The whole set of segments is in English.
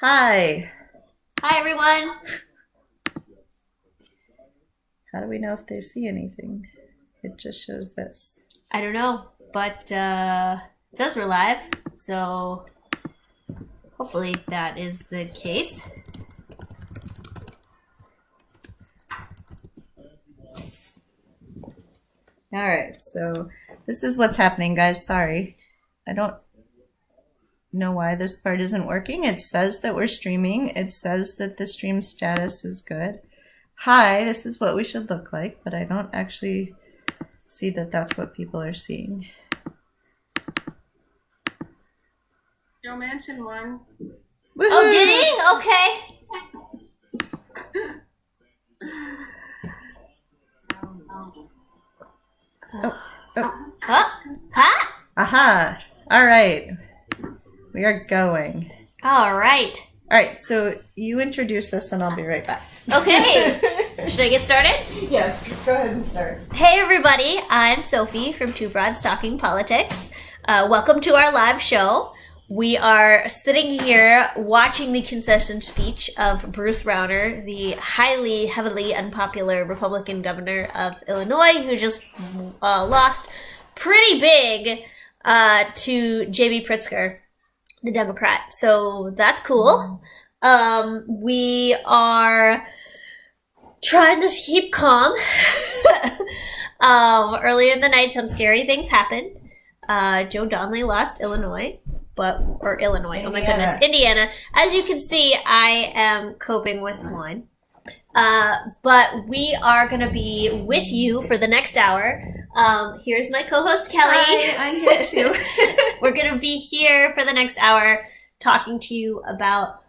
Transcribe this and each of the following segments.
Hi. Hi, everyone. How do we know if they see anything? It just shows this. I don't know, but it says we're live, so hopefully that is the case. All right, so this is what's happening, guys. Sorry. I don't know why this part isn't working. It says that we're streaming. It says that the stream status is good. Hi, this is what we should look like, but I don't actually see that that's what people are seeing. Joe Manchin won. Woohoo! Oh, did he? Okay. Huh? Aha! All right. We are going. All right. All right, so you introduce us and I'll be right back. Okay. Should I get started? Yes, just go ahead and start. Hey, everybody. I'm Sophie from Two Broads Talking Politics. Welcome to our live show. We are sitting here watching the concession speech of Bruce Rauner, the heavily unpopular Republican governor of Illinois, who just lost pretty big to J.B. Pritzker, the Democrat. So that's cool. We are trying to keep calm. Earlier in the night, some scary things happened. Joe Donnelly lost Illinois. Illinois. Oh my goodness. Indiana. As you can see, I am coping with wine. But we are going to be with you for the next hour. Here's my co-host, Kelly. Hi, I'm here too. We're going to be here for the next hour talking to you about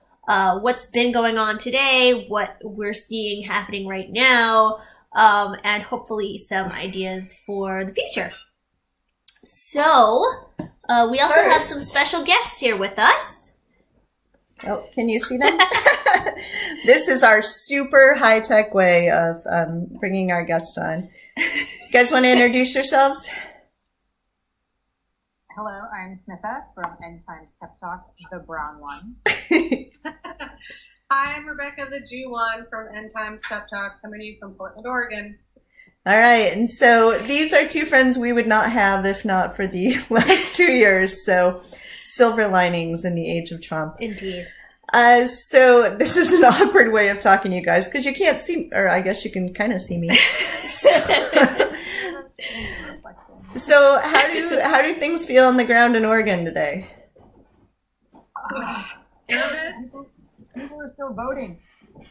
what's been going on today, what we're seeing happening right now, and hopefully some ideas for the future. So, we also have some special guests here with us. Oh, can you see them? This is our super high-tech way of bringing our guests on. You guys want to introduce yourselves? Hello, I'm Smitha from End Times Pep Talk, the brown one. Hi, I'm Rebecca, the Jew one from End Times Pep Talk, coming to you from Portland, Oregon. All right, and so these are two friends we would not have if not for the last 2 years, so silver linings in the age of Trump. Indeed. So this is an awkward way of talking to you guys because you can't see, or I guess you can kind of see me. So how do things feel on the ground in Oregon today? Nervous? People are still voting.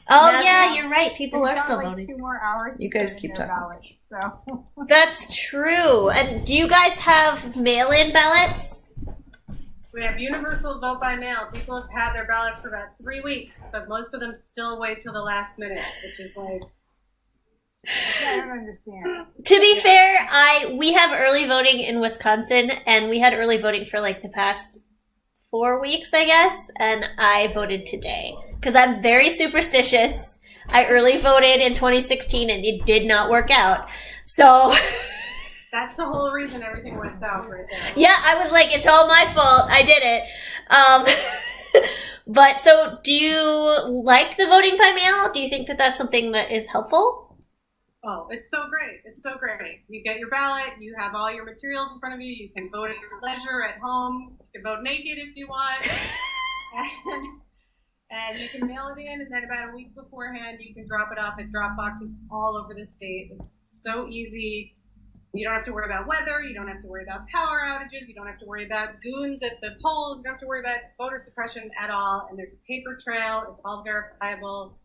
Oh, yeah, you're right. People are still like voting. 2 more hours. You guys keep talking. Ballot, so. That's true. And do you guys have mail-in ballots? We have universal vote by mail. People have had their ballots for about 3 weeks, but most of them still wait till the last minute, which is like... I don't understand. To be fair, we have early voting in Wisconsin, and we had early voting for like the past 4 weeks, I guess, and I voted today. Because I'm very superstitious. I early voted in 2016 and it did not work out. So That's the whole reason everything went south right there. yeah, I was like, it's all my fault. I did it. But so do you like the voting by mail? Do you think that that's something that is helpful? Oh, it's so great. It's so great. You get your ballot. You have all your materials in front of you. You can vote at your leisure at home. You can vote naked if you want. And you can mail it in, and then about a week beforehand, you can drop it off at drop boxes all over the state. It's so easy. You don't have to worry about weather. You don't have to worry about power outages. You don't have to worry about goons at the polls. You don't have to worry about voter suppression at all. And there's a paper trail. It's all verifiable.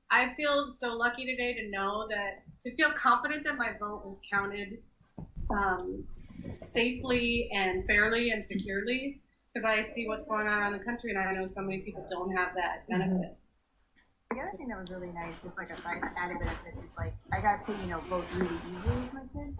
I feel so lucky today to feel confident that my vote was counted safely and fairly and securely. Because I see what's going on around the country, and I know so many people don't have that benefit. The other thing that was really nice, just like a side added benefit, is like I got to vote really easily with my kids.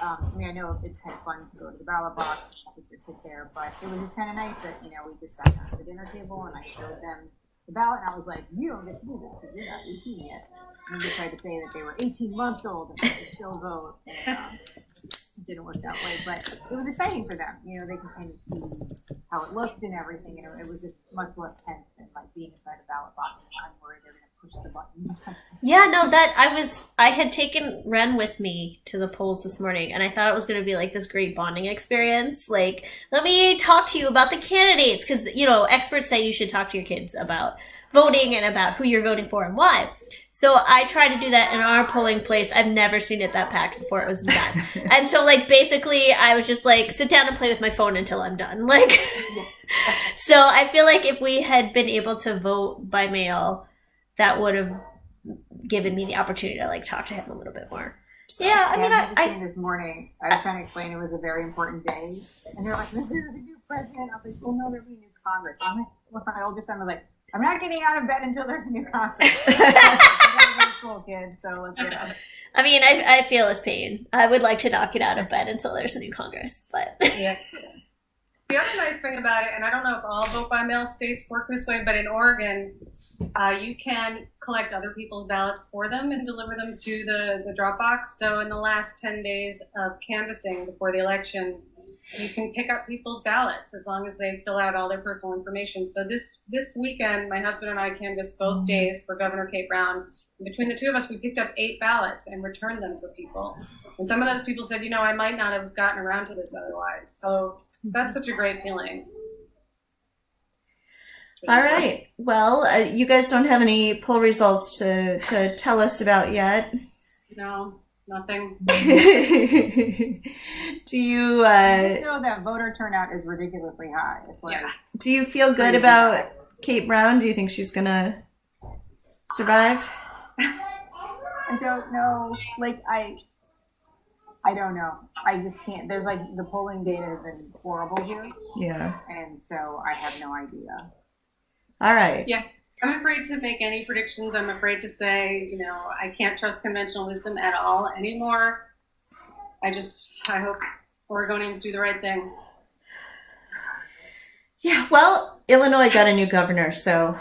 I know it's kind of fun to go to the ballot box, take your kid there, but it was just kind of nice that we just sat down at the dinner table and I showed them the ballot, and I was like, "You don't get to do this because you're not 18 yet." And they tried to say that they were 18 months old and they could still vote. And, didn't work that way, but it was exciting for them. They can kind of see how it looked and everything. It was just much less tense than like being inside a ballot box. I'm worried they're going to push the buttons or something. Yeah, no, I had taken Ren with me to the polls this morning, and I thought it was going to be like this great bonding experience. Like, let me talk to you about the candidates, because, you know, experts say you should talk to your kids about voting and about who you're voting for and why. So I tried to do that in our polling place. I've never seen it that packed before. It was nuts. And so, like, basically, I was just like, sit down and play with my phone until I'm done. Like, so I feel like if we had been able to vote by mail, that would have given me the opportunity to like talk to him a little bit more. So. Yeah, I mean, I was this morning, I was trying to explain it was a very important day, and they're like, "This is a new president." I was like, "Oh no, there'll be a new Congress." I'm like, well, my oldest son was like, "I'm not getting out of bed until there's a new Congress." I gotta go to school, kid. So let's get out. I mean, I feel his pain. I would like to not get out of bed until there's a new Congress, but yeah. The other nice thing about it, and I don't know if all vote-by-mail states work this way, but in Oregon, you can collect other people's ballots for them and deliver them to the drop box. So in the last 10 days of canvassing before the election, you can pick up people's ballots as long as they fill out all their personal information. So this weekend, my husband and I canvassed both days for Governor Kate Brown. And between the two of us, we picked up 8 ballots and returned them for people. And some of those people said, you know, I might not have gotten around to this otherwise. So that's such a great feeling. All right. Well, you guys don't have any poll results to tell us about yet. No, nothing. Do you I just know that voter turnout is ridiculously high. It's like, do you feel good about Kate Brown? Do you think she's gonna survive? I don't know. Like, I don't know. I just can't. There's like, the polling data has been horrible here. Yeah. And so I have no idea. All right. Yeah. I'm afraid to make any predictions. I'm afraid to say, you know, I can't trust conventional wisdom at all anymore. I hope Oregonians do the right thing. Yeah. Well, Illinois got a new governor, so.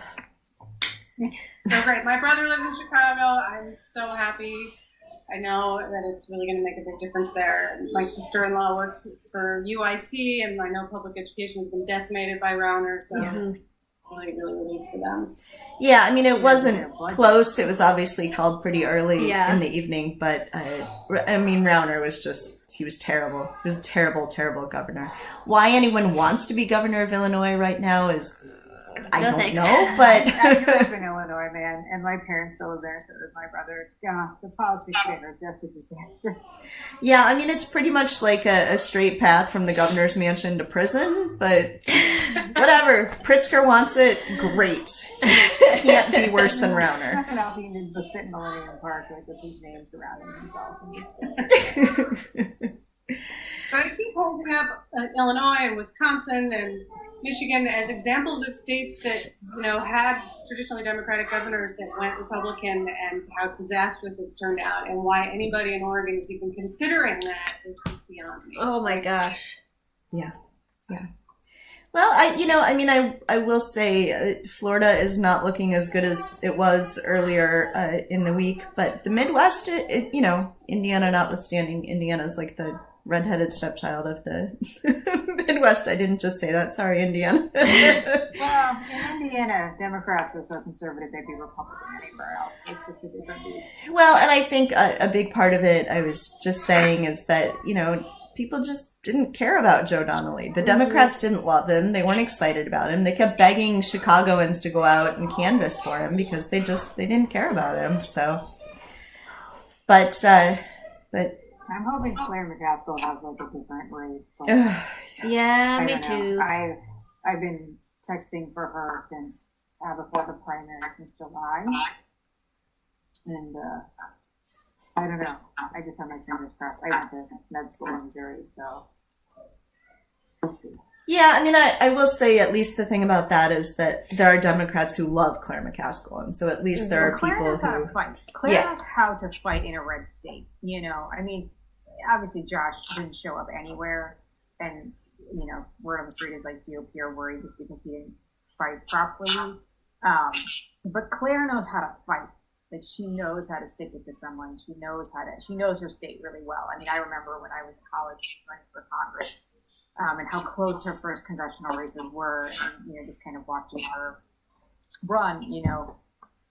So great. My brother lives in Chicago. I'm so happy. I know that it's really going to make a big difference there. My sister-in-law works for UIC, and I know public education has been decimated by Rauner, so really, really relieved for them. Yeah, I mean, it wasn't close. It was obviously called pretty early in the evening, but I mean, Rauner was he was terrible. He was a terrible, terrible governor. Why anyone wants to be governor of Illinois right now is... I don't know, but I grew up in Illinois, man, and my parents still live there, so does my brother. Yeah, the politics there are just a disaster. Yeah, I mean, it's pretty much like a straight path from the governor's mansion to prison, but whatever. Pritzker wants it, great. Can't be worse than Rauner. Nothing else, he can just sit in Millennium Park with these names surrounding himself. But I keep holding up Illinois and Wisconsin and Michigan as examples of states that, you know, had traditionally Democratic governors that went Republican, and how disastrous it's turned out, and why anybody in Oregon is even considering that is just beyond me. Oh my gosh. Yeah. Well, I will say Florida is not looking as good as it was earlier in the week, but the Midwest, Indiana notwithstanding, Indiana's like the redheaded stepchild of the Midwest. I didn't just say that. Sorry, Indiana. Well, in Indiana, Democrats are so conservative they'd be Republican anywhere else. It's just a different beast. Well, and I think a big part of it, I was just saying, is that, people just didn't care about Joe Donnelly. The Democrats didn't love him. They weren't excited about him. They kept begging Chicagoans to go out and canvass for him because they didn't care about him. So, but I'm hoping Claire McCaskill has like a different race. Yeah, me too. I've been texting for her since before the primary, since July, and I don't know. I just have my fingers crossed. I went to med school in Missouri, so we'll see. Yeah, I mean, I will say at least the thing about that is that there are Democrats who love Claire McCaskill, and so at least there are Claire people knows who... how to fight. Claire knows how to fight in a red state, I mean, obviously Josh didn't show up anywhere, and, word on the street is like GOP are worried just because he didn't fight properly. But Claire knows how to fight. Like, she knows how to stick it to someone. She knows her state really well. I mean, I remember when I was in college running for Congress, and how close her first congressional races were, and, just kind of watching her run, you know,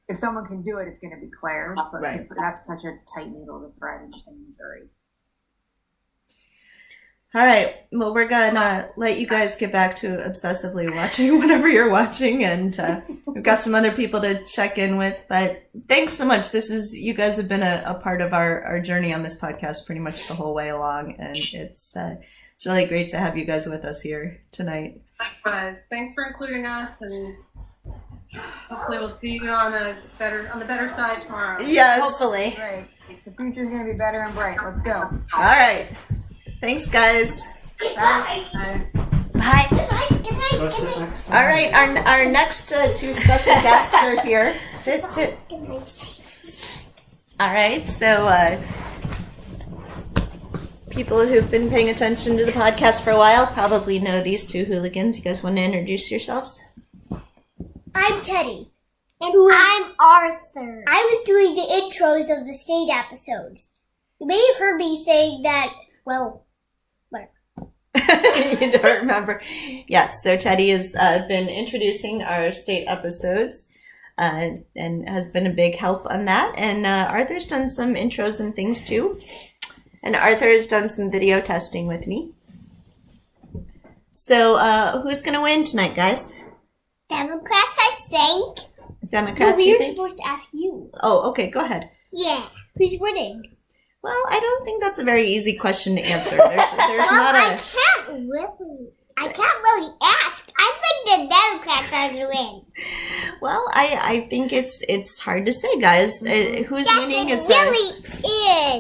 if someone can do it, it's going to be Claire. But Right. that's such a tight needle to thread in Missouri. All right. Well, we're gonna let you guys get back to obsessively watching whatever you're watching, and we've got some other people to check in with. But thanks so much. You guys have been a part of our journey on this podcast pretty much the whole way along, and it's really great to have you guys with us here tonight. Likewise. Thanks for including us, and hopefully we'll see you on the better side tomorrow. Yes. Hopefully. Right. The future's going to be better and bright. Let's go. All right. Thanks, guys. Bye. Bye. Go sit next time. All right. Our next two special guests are here. Sit. All right. So, people who've been paying attention to the podcast for a while probably know these two hooligans. You guys want to introduce yourselves? I'm Teddy. And I'm Arthur. I was doing the intros of the state episodes. You may have heard me saying that, well, whatever. You don't remember? Yes, so Teddy has been introducing our state episodes and has been a big help on that. And Arthur's done some intros and things too. And Arthur has done some video testing with me. So who's going to win tonight, guys? Democrats, I think. Democrats, we you were think? supposed to ask you. Oh, okay, go ahead. Yeah. Who's winning? Well, I don't think that's a very easy question to answer. There's not I can't really ask. I think the Democrats are going to win. Well, I think it's hard to say, guys. Who's winning Yes, is it really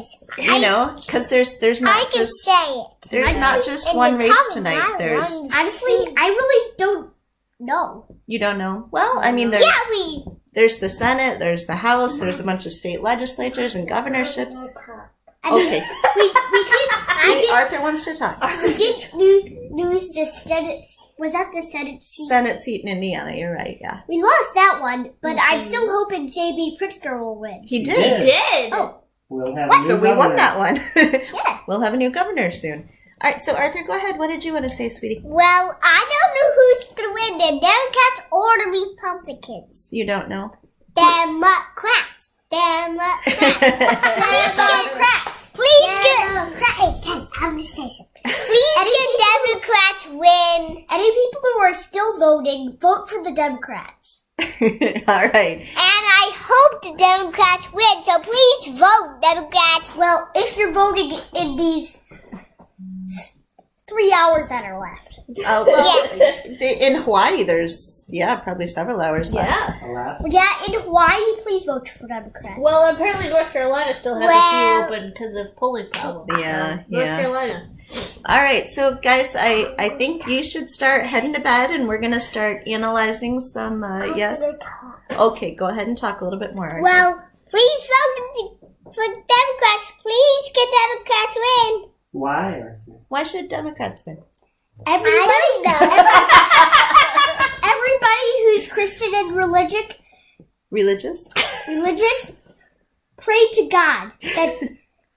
is. you know, because there's I not can just say it. there's not just one race tonight. There's Honestly, I really don't know. you don't know. Well, I mean, there's the Senate, there's the House, there's a bunch of state legislatures and governorships. Okay, Arthur wants to talk. We did lose the Senate. Was that the Senate seat? Senate seat in Indiana. You're right. Yeah, We lost that one, but I'm still hoping J.B. Pritzker will win. he did. Did. Oh, We'll have a new so we won governor. that one. Yeah. We'll have a new governor soon. All right, so Arthur, go ahead. What did you want to say, sweetie? Well, I don't know who's going to win, the Democrats or the Republicans. You don't know. Democrats. Please get... Hey, Ted, I'm going to say something. Please get Democrats win. Any people who are still voting, vote for the Democrats. All right. And I hope the Democrats win, so please vote, Democrats. Well, if you're voting in these 3 hours that are left. In Hawaii, there's probably several hours left. Yeah. Alaska. Yeah, in Hawaii, please vote for Democrats. Well, apparently North Carolina still has a few open because of polling problems. Yeah, so North yeah. Carolina. All right, so guys, I think you should start heading to bed, and we're gonna start analyzing some. Yes. Okay, go ahead and talk a little bit more. Arthur. Well, please vote for Democrats. Please get Democrats win. Why, Arthur? Why should Democrats win? Everybody who's Christian and Religious? religious, pray to God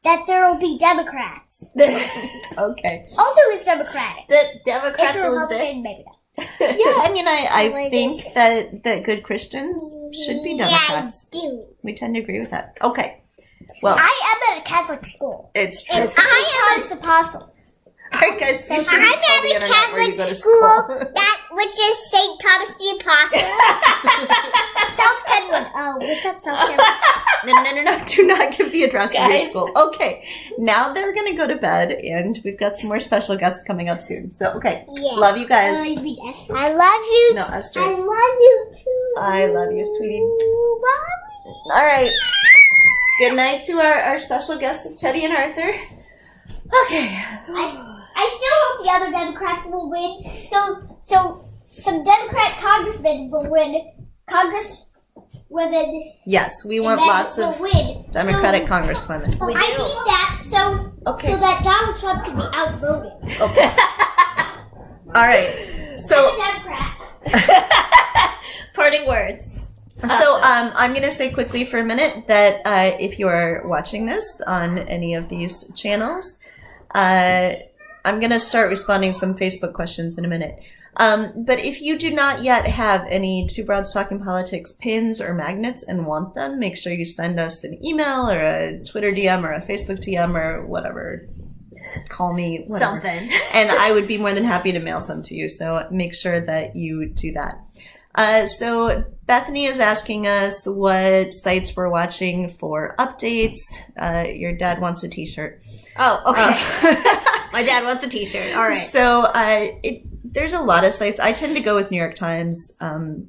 that there will be Democrats. Okay. Also, is Democratic. The If Democrats you're will Republican, exist. maybe not. Yeah, I mean, I think that good Christians should be Democrats. Yeah, I do. We tend to agree with that. Okay. Well, I am at a Catholic school. it's true. And I am an apostle. All right, guys, you shouldn't I'm tell at the a internet where you Catholic go to school, school. which is St. Thomas the Apostle. South Kenwood. Oh, what's up, South Kenwood? No. Do not give the address of your Guys. school. Okay. Now they're going to go to bed, and we've got some more special guests coming up soon. So, okay. Yeah. Love you guys. I love you. No, Esther. I love you too. I love you, sweetie. Mommy. All right. Good night to our special guests, Teddy and Arthur. Okay. I still hope the other Democrats will win. So some Democrat congressmen will win. Congresswomen. Yes, we and want men lots will of win. Democratic congresswomen. So We I do. need that so that Donald Trump can be outvoted. Okay. All right. So, I'm a Democrat. Parting words. I'm going to say quickly for a minute that if you are watching this on any of these channels, I'm going to start responding to some Facebook questions in a minute. But if you do not yet have any Two Broads Talking Politics pins or magnets and want them, make sure you send us an email or a Twitter DM or a Facebook DM or whatever. Call me, whatever. Something. And I would be more than happy to mail some to you. So make sure that you do that. So Bethany is asking us what sites we're watching for updates. Your dad wants a t-shirt. Oh, okay. My dad wants a t-shirt. All right. So there's a lot of sites. I tend to go with New York Times.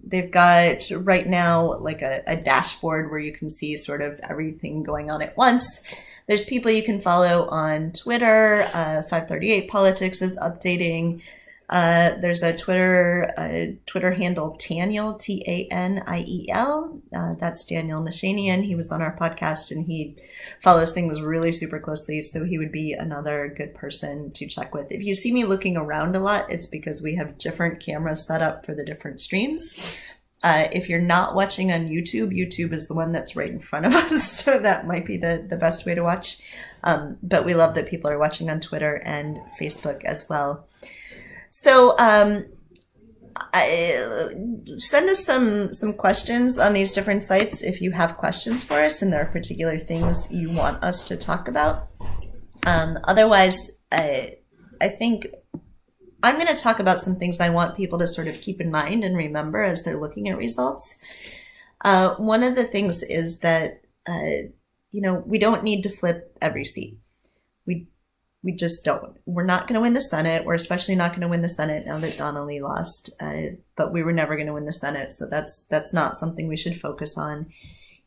They've got right now like a dashboard where you can see sort of everything going on at once. There's people you can follow on Twitter. 538 Politics is updating. There's a Twitter handle, Taniel, Taniel. That's Daniel Nashanian. He was on our podcast and he follows things really super closely. So he would be another good person to check with. If you see me looking around a lot, it's because we have different cameras set up for the different streams. If you're not watching on YouTube, YouTube is the one that's right in front of us. So that might be the best way to watch. But we love that people are watching on Twitter and Facebook as well. So send us some questions on these different sites if you have questions for us and there are particular things you want us to talk about. Otherwise, I think I'm going to talk about some things I want people to sort of keep in mind and remember as they're looking at results. One of the things is that, we don't need to flip every seat. We just don't. We're not going to win the Senate. We're especially not going to win the Senate now that Donnelly lost. But we were never going to win the Senate, so that's not something we should focus on.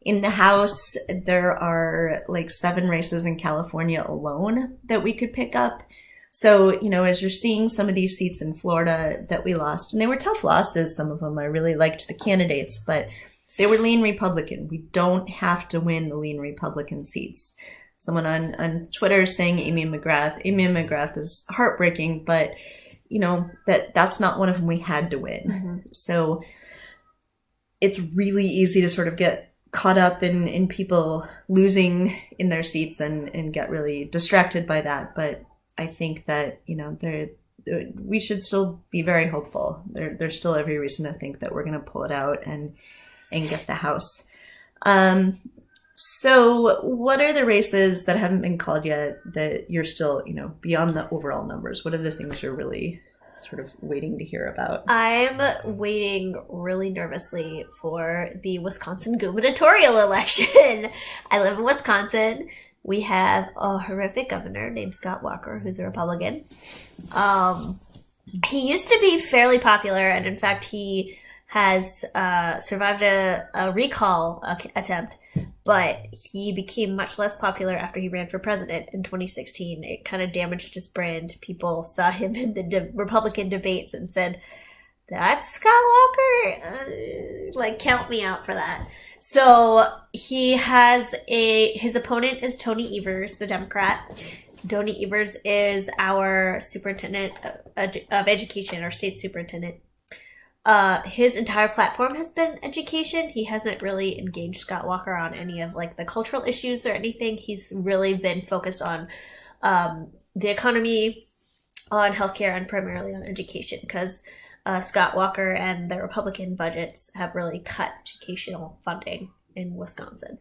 In the House, there are like 7 races in California alone that we could pick up. So, as you're seeing some of these seats in Florida that we lost, and they were tough losses, some of them, I really liked the candidates, but they were lean Republican. We don't have to win the lean Republican seats. Someone on Twitter is saying Amy McGrath. Amy McGrath is heartbreaking, but that's not one of them we had to win. Mm-hmm. So it's really easy to sort of get caught up in people losing in their seats and get really distracted by that. But I think that, we should still be very hopeful. There's still every reason to think that we're going to pull it out and get the House. So what are the races that haven't been called yet that you're still, beyond the overall numbers? What are the things you're really sort of waiting to hear about? I'm waiting really nervously for the Wisconsin gubernatorial election. I live in Wisconsin. We have a horrific governor named Scott Walker, who's a Republican. He used to be fairly popular, and in fact, he has survived a recall attempt. But he became much less popular after he ran for president in 2016. It kind of damaged his brand. People saw him in the Republican debates and said, "That's Scott Walker. Count me out for that." So he has his opponent is Tony Evers, the Democrat. Tony Evers is our superintendent of education, our state superintendent. His entire platform has been education. He hasn't really engaged Scott Walker on any of the cultural issues or anything. He's really been focused on the economy, on healthcare, and primarily on education because Scott Walker and the Republican budgets have really cut educational funding in Wisconsin.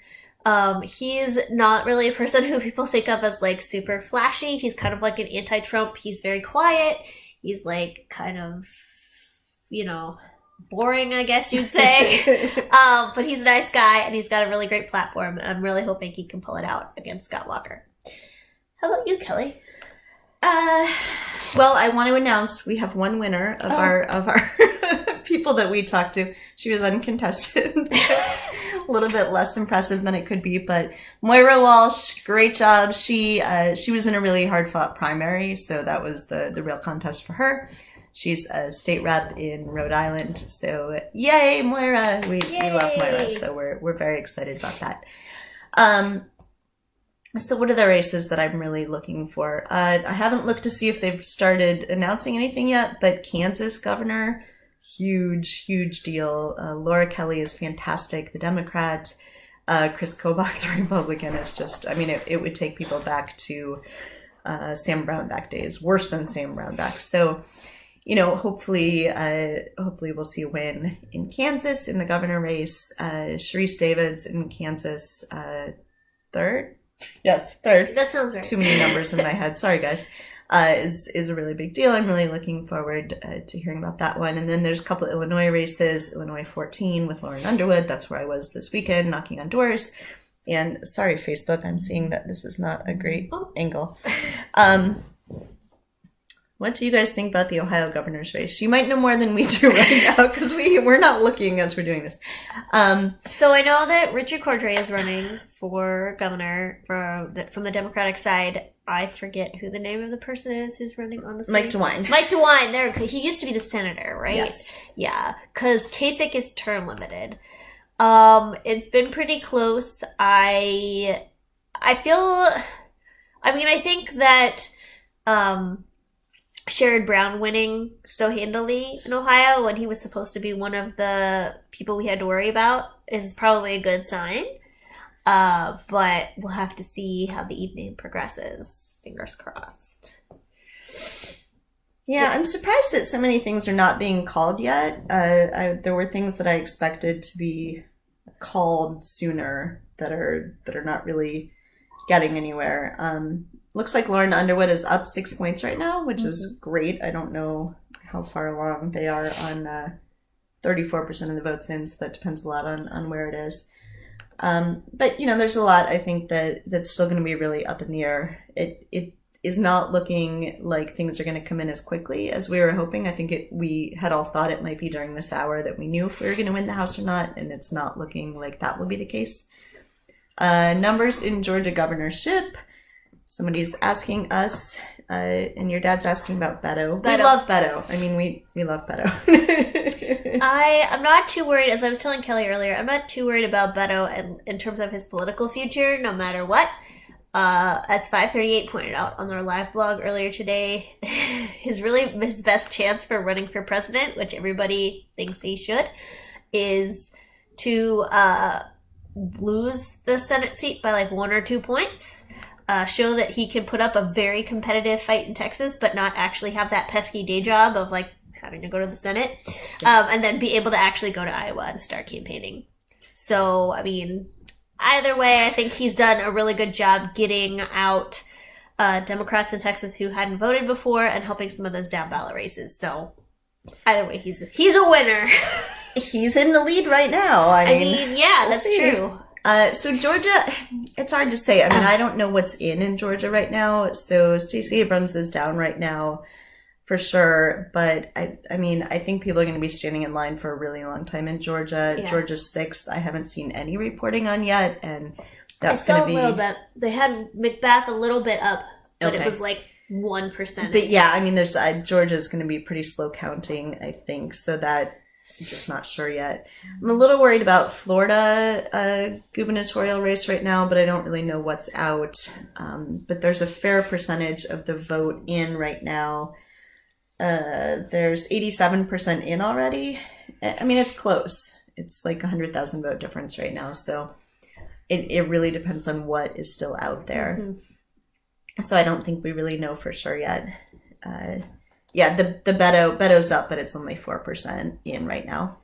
He's not really a person who people think of as super flashy. He's kind of like an anti-Trump. He's very quiet. He's kind of boring, I guess you'd say. But he's a nice guy and he's got a really great platform. I'm really hoping he can pull it out against Scott Walker. How about you, Kelly? Well, I want to announce we have one winner of our people that we talked to. She was uncontested. A little bit less impressive than it could be, but Moira Walsh, great job. She was in a really hard fought primary, so that was the real contest for her. She's a state rep in Rhode Island, so yay, Moira! We love Moira, so we're very excited about that. So what are the races that I'm really looking for? I haven't looked to see if they've started announcing anything yet, but Kansas governor, huge deal. Laura Kelly is fantastic, the Democrat. Chris Kobach, the Republican, is just, it would take people back to Sam Brownback days, worse than Sam Brownback. So hopefully we'll see a win in Kansas in the governor race. Sharice Davids in Kansas, third. Yes, third. That sounds right. Too many numbers in my head. Sorry, guys. Is a really big deal. I'm really looking forward to hearing about that one. And then there's a couple of Illinois races. Illinois 14 with Lauren Underwood. That's where I was this weekend, knocking on doors. And sorry, Facebook, I'm seeing that this is not a great angle. What do you guys think about the Ohio governor's race? You might know more than we do right now because we're not looking as we're doing this. So I know that Richard Cordray is running for governor from the Democratic side. I forget who the name of the person is who's running, honestly. Mike DeWine. Mike DeWine. There, he used to be the senator, right? Yes. Yeah, because Kasich is term limited. It's been pretty close. I think that Sherrod Brown winning so handily in Ohio when he was supposed to be one of the people we had to worry about is probably a good sign. But we'll have to see how the evening progresses. Fingers crossed. Yeah, I'm surprised that so many things are not being called yet. There were things that I expected to be called sooner that are not really getting anywhere. Looks like Lauren Underwood is up 6 points right now, which is great. I don't know how far along they are on 34% of the votes in, so that depends a lot on where it is. But, there's a lot, I think, that's still going to be really up in the air. It is not looking like things are going to come in as quickly as we were hoping. I think we had all thought it might be during this hour that we knew if we were going to win the House or not, and it's not looking like that will be the case. Numbers in Georgia governorship. Somebody's asking us, and your dad's asking about Beto. We love Beto. I mean, we love Beto. I'm not too worried, as I was telling Kelly earlier, I'm not too worried about Beto in terms of his political future, no matter what. As 538 pointed out on their live blog earlier today, his best chance for running for president, which everybody thinks he should, is to lose the Senate seat by like 1 or 2 points. Show that he can put up a very competitive fight in Texas, but not actually have that pesky day job of like having to go to the Senate, and then be able to actually go to Iowa and start campaigning. So, I mean, either way, I think he's done a really good job getting out Democrats in Texas who hadn't voted before and helping some of those down ballot races. So, either way, he's a winner. He's in the lead right now. I mean yeah, that's true. So Georgia, it's hard to say. I mean, I don't know what's in Georgia right now. So Stacey Abrams is down right now for sure. But I think people are going to be standing in line for a really long time in Georgia. Yeah. Georgia's 6th. I haven't seen any reporting on yet. And that's going to be... a little bit. They had Macbeth a little bit up, but it was like 1%. But yeah, I mean, there's Georgia's going to be pretty slow counting, I think. So that... I'm just not sure yet. I'm a little worried about Florida gubernatorial race right now, but I don't really know what's out. But there's a fair percentage of the vote in right now. There's 87% in already. I mean, it's close. It's like 100,000 vote difference right now. So it really depends on what is still out there. Mm-hmm. So I don't think we really know for sure yet. Yeah, the Beto's up, but it's only 4% in right now.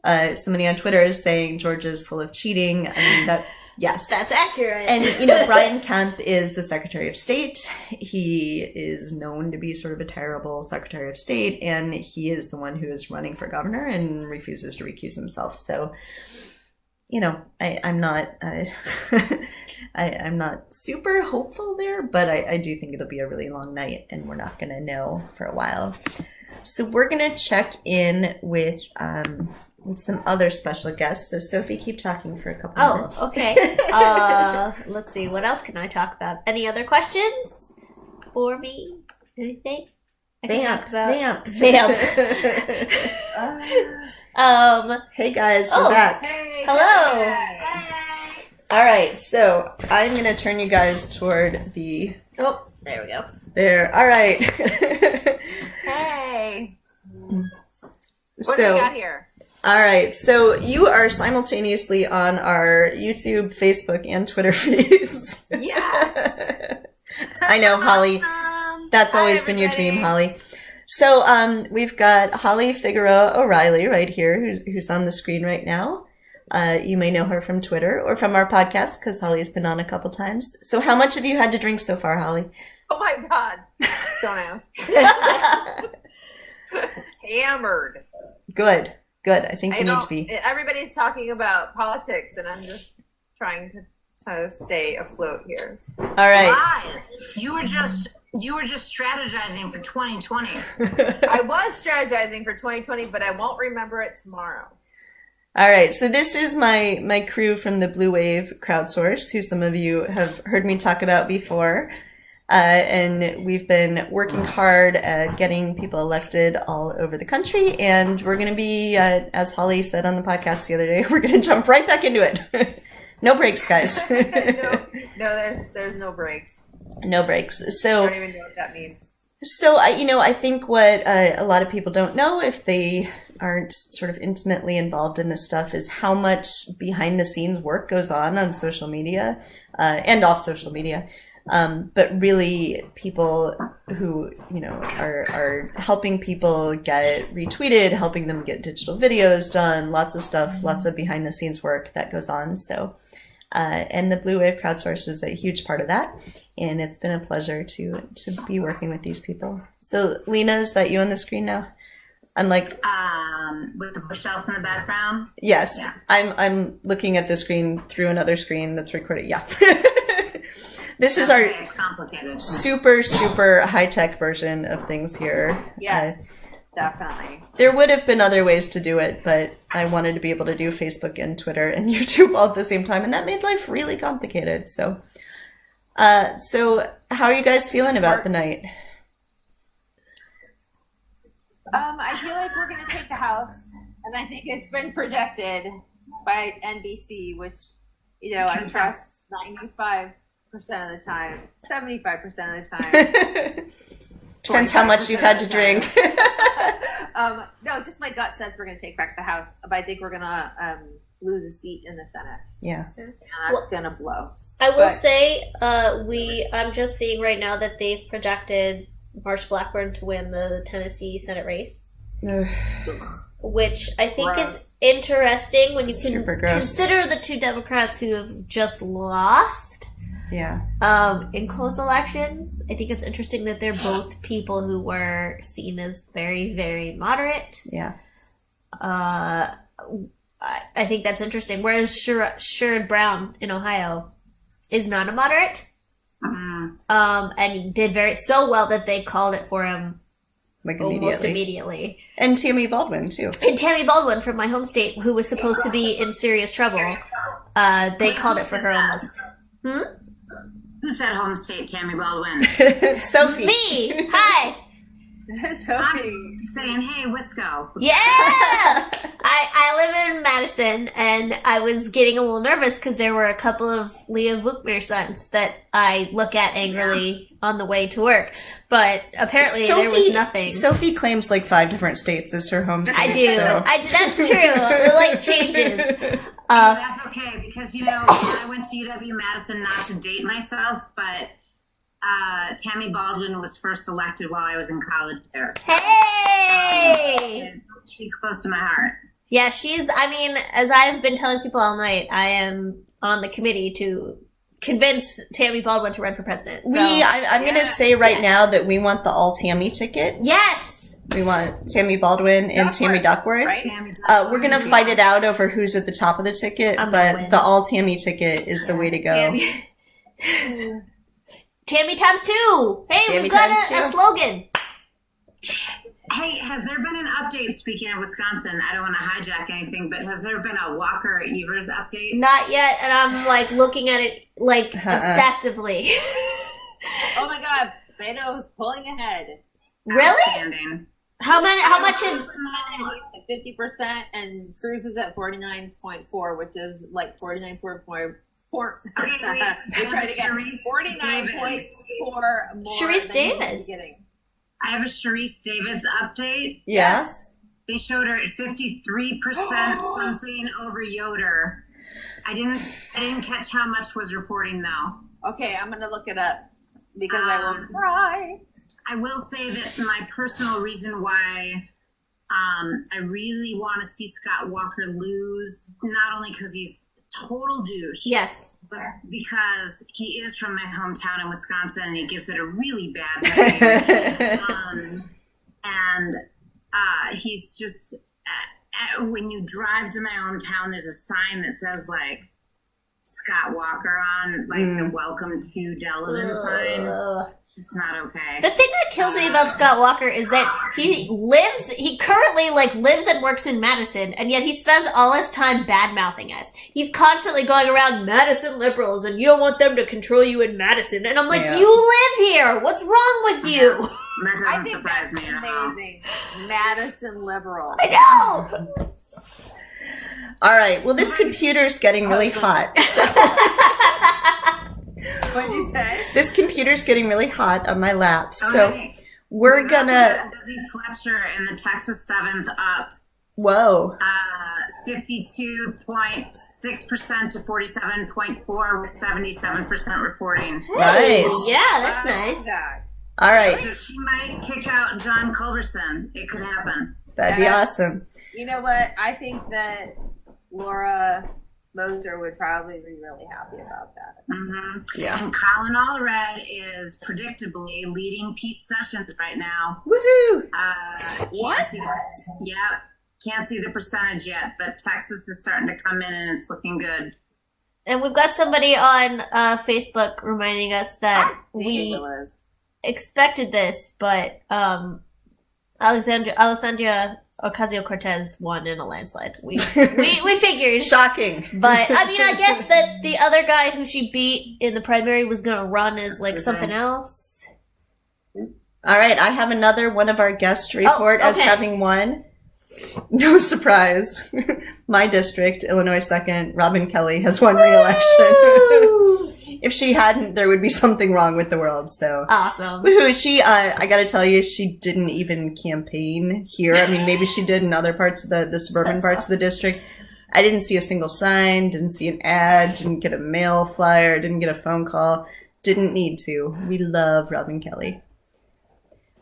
Somebody on Twitter is saying Georgia's full of cheating. I mean, yes. That's accurate. And, Brian Kemp is the Secretary of State. He is known to be sort of a terrible Secretary of State, and he is the one who is running for governor and refuses to recuse himself. So, I'm not I'm not super hopeful there, but I do think it'll be a really long night and we're not going to know for a while. So we're going to check in with some other special guests. So Sophie, keep talking for a couple minutes. Oh, okay. Let's see. What else can I talk about? Any other questions for me? Anything? Vamp. Hey guys, we're back. Hey, hello. Hi. All right, so I'm going to turn you guys toward the... Oh, there we go. There. All right. Hey. What do we got here? All right, so you are simultaneously on our YouTube, Facebook, and Twitter feeds. Yes. I know, Holly. That's always been your dream, Holly. So we've got Holly Figueroa O'Reilly right here, who's on the screen right now. You may know her from Twitter or from our podcast because Holly's been on a couple times. So how much have you had to drink so far, Holly? Oh my God. Don't ask. Hammered. Good. I think you need to be. Everybody's talking about politics, and I'm just trying to stay afloat here. All right. Lies. You were just strategizing for 2020. I was strategizing for 2020, but I won't remember it tomorrow. All right. So this is my crew from the Blue Wave Crowdsource, who some of you have heard me talk about before. And we've been working hard at getting people elected all over the country. And we're going to be, as Holly said on the podcast the other day, we're going to jump right back into it. No breaks, guys. no, there's no breaks. No breaks. So I don't even know what that means. So I think what a lot of people don't know, if they aren't sort of intimately involved in this stuff, is how much behind the scenes work goes on social media and off social media. But really, people who are helping people get retweeted, helping them get digital videos done, lots of stuff, lots of behind the scenes work that goes on. So, and the Blue Wave Crowdsource is a huge part of that. And it's been a pleasure to be working with these people. So, Lena, is that you on the screen now? I'm like, with the bookshelf in the background. Yes, yeah. I'm looking at the screen through another screen that's recorded. Yeah. This is It's complicated. super high-tech version of things here. Yes, definitely. There would have been other ways to do it, but I wanted to be able to do Facebook and Twitter and YouTube all at the same time, and that made life really complicated. So how are you guys feeling about the night? I feel like we're going to take the House, and I think it's been projected by NBC, which, I trust 95% of the time, 75% of the time. Depends how much you've had to drink. No, just my gut says we're going to take back the House, but I think we're going to lose a seat in the Senate. Yeah. And that's going to blow. I will say, I'm just seeing right now that they've projected Marsha Blackburn to win the Tennessee Senate race. Which I think is interesting when you can consider the two Democrats who have just lost. Yeah. In close elections. I think it's interesting that they're both people who were seen as very, very moderate. Yeah. I think that's interesting. Whereas Sherrod Brown in Ohio is not a moderate. And he did so well that they called it for him almost immediately. And Tammy Baldwin, too. And Tammy Baldwin from my home state, who was supposed to be in serious trouble, they called it for her almost. Who said home state, Tammy Baldwin? Sophie. Me! Hi! I'm saying, hey, Wisco. Yeah! I live in Madison, and I was getting a little nervous because there were a couple of Leah Bookmere sons that I look at angrily on the way to work. But apparently there was nothing. Sophie claims like 5 different states as her home state. I do. So. That's true. It changes. That's okay, because, I went to UW-Madison, not to date myself, but Tammy Baldwin was first elected while I was in college there. Hey! She's close to my heart. Yeah, as I've been telling people all night, I am on the committee to convince Tammy Baldwin to run for president. So, I'm going to say now that we want the all Tammy ticket. Yes! We want Tammy Baldwin and Tammy Duckworth. Right? We're going to fight it out over who's at the top of the ticket, but the all Tammy ticket is the way to go. Tammy times 2! Hey, Tammy we've got times a slogan. Hey, has there been an update, speaking of Wisconsin? I don't want to hijack anything, but has there been a Walker Evers update? Not yet, and I'm looking at it obsessively. Oh my God, Beto's pulling ahead. Really? Outstanding. How much is 50%, and Cruz is at 49.4, which is 49.4. Okay, wait. They tried to get 49.4 more. Sharice Davids. I have a Sharice Davids update. Yeah. They showed her at 53% something over Yoder. I didn't catch how much was reporting though. Okay, I'm gonna look it up because I will cry. I will say that my personal reason why I really want to see Scott Walker lose, not only because he's a total douche, Yes. but because he is from my hometown in Wisconsin and he gives it a really bad name. And he's just, when you drive to my hometown, there's a sign that says, like, Scott Walker on, like, the welcome to Delavan sign. It's just not okay. The thing that kills me about Scott Walker is that he currently, like, lives and works in Madison, and yet he spends all his time bad-mouthing us. He's constantly going around Madison liberals, and you don't want them to control you in Madison. And I'm like, you live here! What's wrong with you? That doesn't surprise me at all. Amazing. Madison liberal. I know! All right. Well, this computer's getting really hot. What'd you say? This computer's getting really hot on my lap. So Okay. we're We got gonna. Busy Fletcher in the Texas 7th up Whoa. 52.6% to 47.4 with 77% reporting. Nice. Yeah, that's Wow, nice. Zach. All right. So she might kick out John Culberson. It could happen. That'd be That's- awesome. You know what? I think that Laura Moser would probably be really happy about that. Mm-hmm. Yeah. And Colin Allred is predictably leading Pete Sessions right now. Woohoo. Can't see the percentage yet, but Texas is starting to come in and it's looking good. And we've got somebody on Facebook reminding us that we Ridiculous. expected this, but Alexandria Ocasio-Cortez won in a landslide. We figured. Shocking. But, I mean, I guess that the other guy who she beat in the primary was going to run as, like, something else. All right. I have another one of our guests report as okay. having won. No surprise. My district, Illinois 2nd, Robin Kelly has won re-election. If she hadn't, there would be something wrong with the world. So Awesome. woohoo. She, I gotta tell you, she didn't even campaign here. I mean, maybe she did in other parts of the suburban parts of the district. I didn't see a single sign, didn't see an ad, didn't get a mail flyer, didn't get a phone call. Didn't need to. We love Robin Kelly.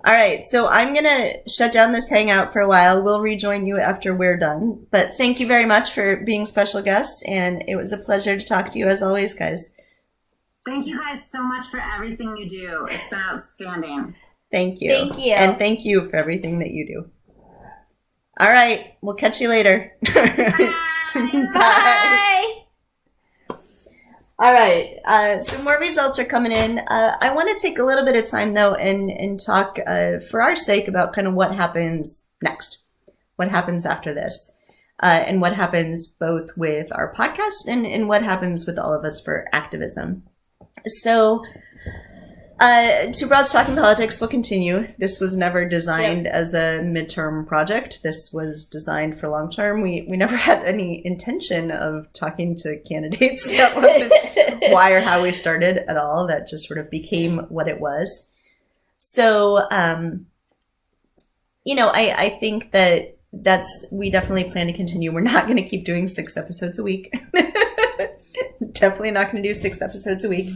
All right, so I'm going to shut down this hangout for a while. We'll rejoin you after we're done. But thank you very much for being special guests, and it was a pleasure to talk to you as always, guys. Thank you guys so much for everything you do. It's been outstanding. Thank you. Thank you. And thank you for everything that you do. All right, we'll catch you later. Bye. All right, so more results are coming in. I want to take a little bit of time, though, and talk for our sake about kind of what happens next, what happens after this, and what happens both with our podcast and what happens with all of us for activism. So, Two Broads Talking Politics will continue. This was never designed as a midterm project. This was designed for long term. We never had any intention of talking to candidates. That wasn't why or how we started at all. That just sort of became what it was. So, I think that's we definitely plan to continue. We're not going to keep doing 6 episodes a week. Definitely not going to do 6 episodes a week.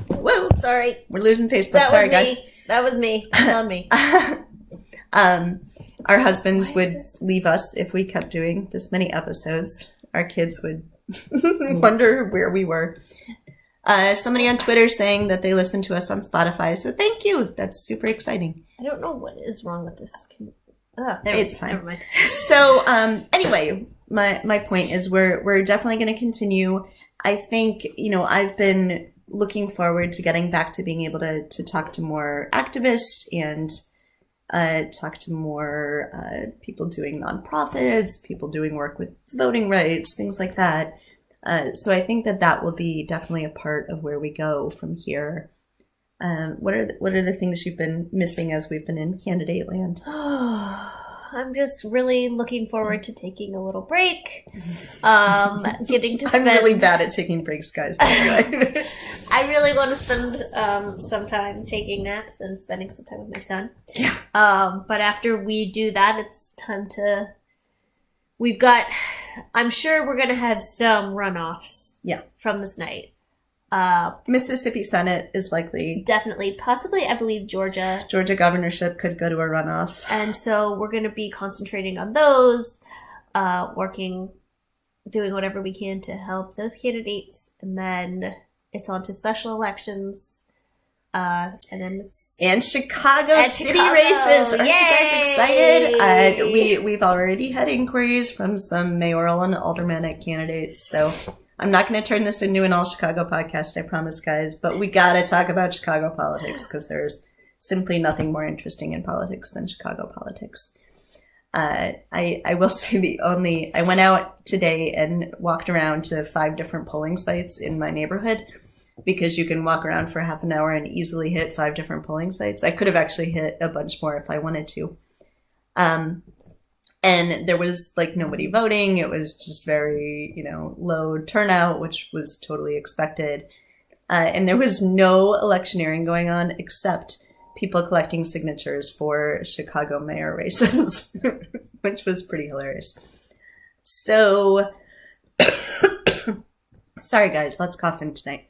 Whoa, Sorry. we're losing Facebook. Sorry, guys. That was me. It's on me. Our husbands would leave us if we kept doing this many episodes. Our kids would wonder where we were. Somebody on Twitter saying that they listen to us on Spotify. So thank you. That's super exciting. I don't know what is wrong with this. It's fine. Never mind. So anyway, my point is we're definitely going to continue. I think, I've been looking forward to getting back to being able to talk to more activists and talk to more people doing nonprofits, people doing work with voting rights, things like that. So I think that will be definitely a part of where we go from here. What are the things you've been missing as we've been in candidate land? I'm just really looking forward to taking a little break. Getting to spend... I'm really bad at taking breaks, guys. I really want to spend some time taking naps and spending some time with my son. Yeah. But after we do that, it's time to... I'm sure we're going to have some runoffs Yeah. from this night. Mississippi Senate is likely. Definitely. Possibly, I believe, Georgia. Georgia governorship could go to a runoff. And so we're going to be concentrating on those, doing whatever we can to help those candidates. And then it's on to special elections. And Chicago City races. Aren't you guys excited? We've already had inquiries from some mayoral and aldermanic candidates. So I'm not going to turn this into an all Chicago podcast, I promise, guys. But we got to talk about Chicago politics because there's simply nothing more interesting in politics than Chicago politics. I will say I went out today and walked around to 5 different polling sites in my neighborhood, because you can walk around for half an hour and easily hit 5 different polling sites. I could have actually hit a bunch more if I wanted to. And there was nobody voting. It was just very, low turnout, which was totally expected. And there was no electioneering going on except people collecting signatures for Chicago mayor races, which was pretty hilarious. So, sorry guys, lots coughing tonight.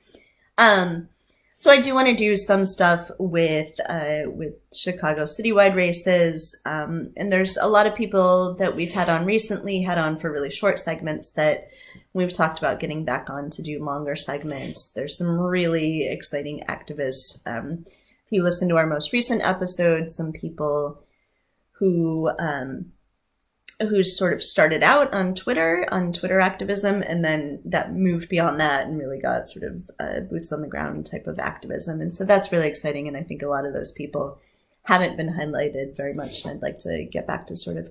So I do want to do some stuff with Chicago citywide races. And there's a lot of people that we've had on recently, for really short segments that we've talked about getting back on to do longer segments. There's some really exciting activists. If you listen to our most recent episode, some people who sort of started out on Twitter activism, and then that moved beyond that and really got sort of boots on the ground type of activism. And so that's really exciting. And I think a lot of those people haven't been highlighted very much. And I'd like to get back to sort of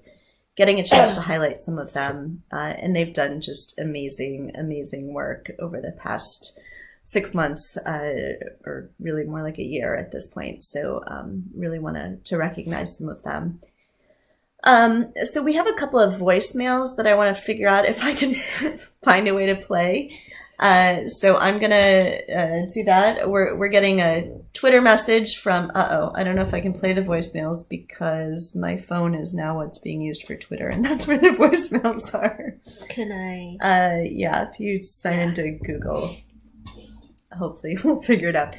getting a chance to highlight some of them. And they've done just amazing, amazing work over the past 6 months, or really more like a year at this point. So really want to recognize some of them. So we have a couple of voicemails that I want to figure out if I can find a way to play. So I'm going to do that. We're getting a Twitter message from, I don't know if I can play the voicemails because my phone is now what's being used for Twitter, and that's where the voicemails are. Can I? Yeah, if you sign into Google, hopefully we'll figure it out.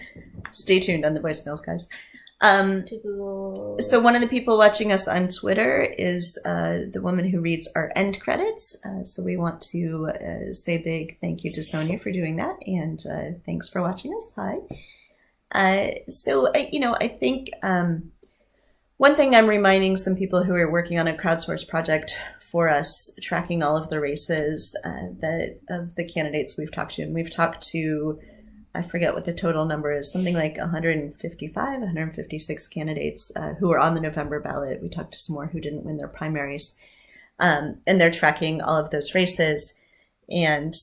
Stay tuned on the voicemails, guys. So one of the people watching us on Twitter is the woman who reads our end credits. So we want to say a big thank you to Sonia for doing that, and thanks for watching us. Hi. So I think one thing I'm reminding some people who are working on a crowdsourced project for us, tracking all of the races that of the candidates we've talked to, and we've talked to, I forget what the total number is, something like 155, 156 candidates who are on the November ballot. We talked to some more who didn't win their primaries. And they're tracking all of those races. And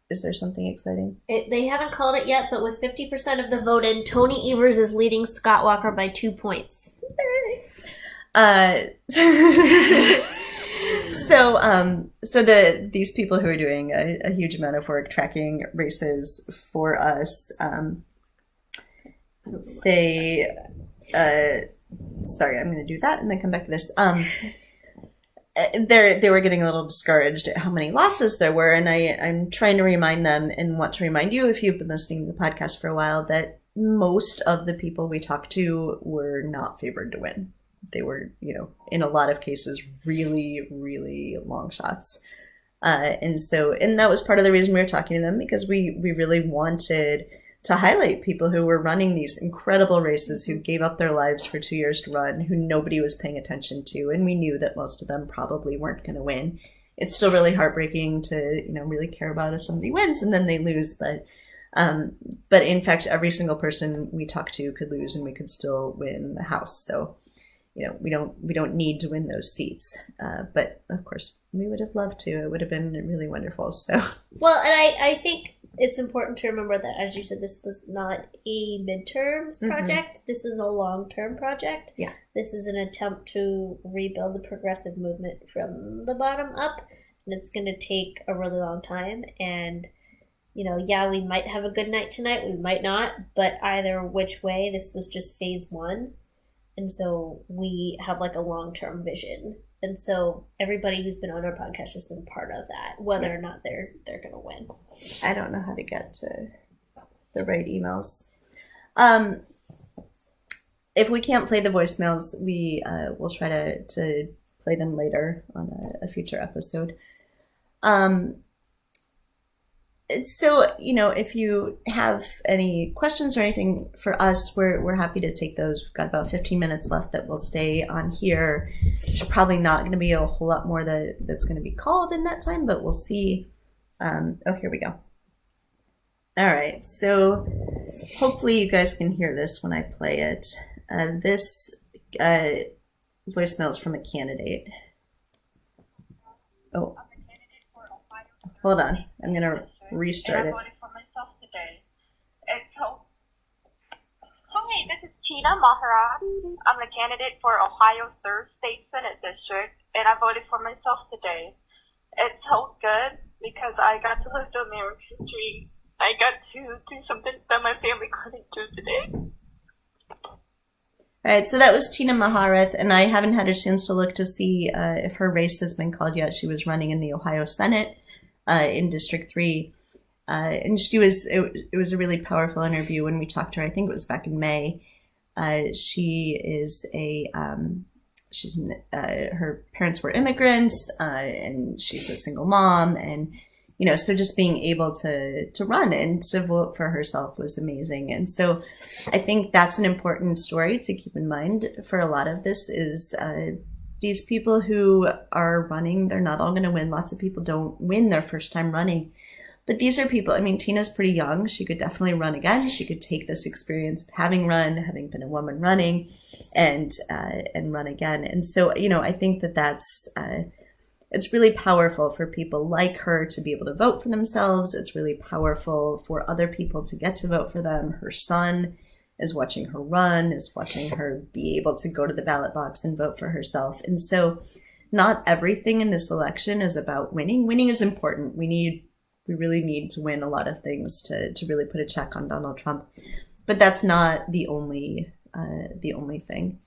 is there something exciting? They haven't called it yet, but with 50% of the vote in, Tony Evers is leading Scott Walker by 2 points. So these people who are doing a huge amount of work tracking races for us, they, sorry, I'm going to do that and then come back to this. They were getting a little discouraged at how many losses there were, and I'm trying to remind them, and want to remind you, if you've been listening to the podcast for a while, that most of the people we talked to were not favored to win. They were, in a lot of cases, really, really long shots. And that was part of the reason we were talking to them, because we really wanted to highlight people who were running these incredible races, who gave up their lives for 2 years to run, who nobody was paying attention to. And we knew that most of them probably weren't going to win. It's still really heartbreaking to, really care about if somebody wins and then they lose. But in fact, every single person we talked to could lose and we could still win the House. So, we don't need to win those seats. But of course, we would have loved to. It would have been really wonderful. So, well, and I think it's important to remember that, as you said, this was not a midterms project. Mm-hmm. This is a long-term project. Yeah. This is an attempt to rebuild the progressive movement from the bottom up, and it's going to take a really long time. And, we might have a good night tonight, we might not, but either which way, this was just phase 1. And so we have a long-term vision. And so everybody who's been on our podcast has been part of that, whether or not they're going to win. I don't know how to get to right emails. If we can't play the voicemails, we will try to play them later on a future episode. So, if you have any questions or anything for us, we're happy to take those. We've got about 15 minutes left that will stay on here. There's probably not going to be a whole lot more that's going to be called in that time, but we'll see. Here we go. All right, so hopefully you guys can hear this when I play it. This voicemail is from a candidate. Oh, hold on. I'm going to restart it. Hi, this is Tina Moira. I'm a candidate for Ohio 3rd State Senate District, and I voted for myself today. It felt good because I got to live the American dream. I got to do something that my family couldn't do today. All right, so that was Tina Mahareth, and I haven't had a chance to look to see if her race has been called yet. She was running in the Ohio Senate in District 3, and it was a really powerful interview when we talked to her. I think it was back in May. She is her parents were immigrants, and she's a single mom, and so just being able to run and to vote for herself was amazing. And so I think that's an important story to keep in mind for a lot of this is these people who are running, they're not all going to win. Lots of people don't win their first time running. But these are people, Tina's pretty young. She could definitely run again. She could take this experience of having been a woman running and run again. And so, I think that's... it's really powerful for people like her to be able to vote for themselves. It's really powerful for other people to get to vote for them. Her son is watching her run, is watching her be able to go to the ballot box and vote for herself. And so not everything in this election is about winning. Winning is important. We really need to win a lot of things to really put a check on Donald Trump. But that's not the only thing.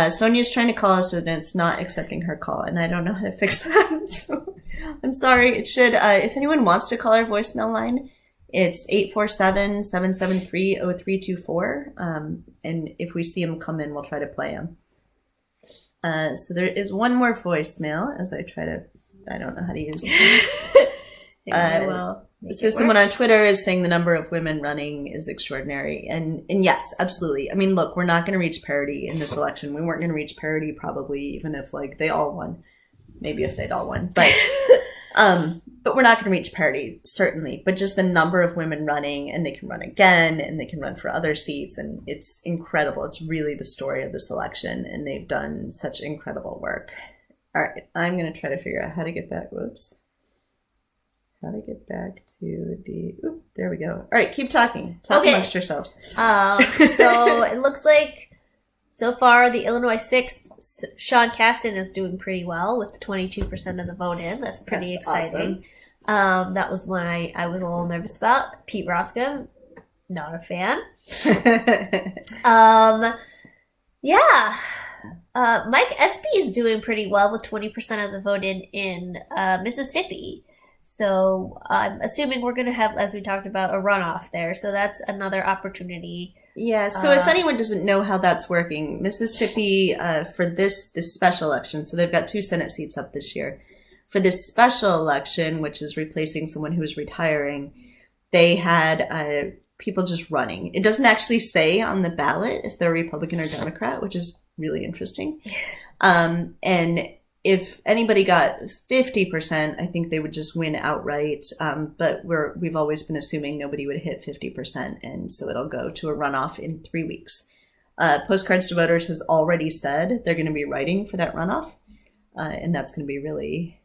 Sonia's trying to call us and it's not accepting her call, and I don't know how to fix that. So I'm sorry. It should, if anyone wants to call our voicemail line, it's 847-773-0324. And if we see them come in, we'll try to play them. So there is one more voicemail as I don't know how to use it. So someone on Twitter is saying the number of women running is extraordinary. And yes, absolutely. Look, we're not going to reach parity in this election. We weren't going to reach parity probably even if they all won. Maybe if they'd all won. But we're not going to reach parity, certainly. But just the number of women running, and they can run again, and they can run for other seats. And it's incredible. It's really the story of this election. And they've done such incredible work. All right, I'm going to try to figure out how to get back. How to get back to there we go. All right, keep talking. Talk amongst yourselves. So it looks like so far the Illinois 6th, Sean Casten is doing pretty well with 22% of the vote in. That's pretty exciting. Awesome. That was one I was a little nervous about. Pete Roscoe, not a fan. Mike Espy is doing pretty well with 20% of the vote in Mississippi. So I'm assuming we're going to have, as we talked about, a runoff there. So that's another opportunity. Yeah, so if anyone doesn't know how that's working, Mississippi, for this special election, so they've got 2 Senate seats up this year. For this special election, which is replacing someone who is retiring, they had people just running. It doesn't actually say on the ballot if they're Republican or Democrat, which is really interesting. And if anybody got 50%, I think they would just win outright. But we've always been assuming nobody would hit 50%, and so it'll go to a runoff in 3 weeks. Postcards to Voters has already said they're going to be writing for that runoff, and that's going to be really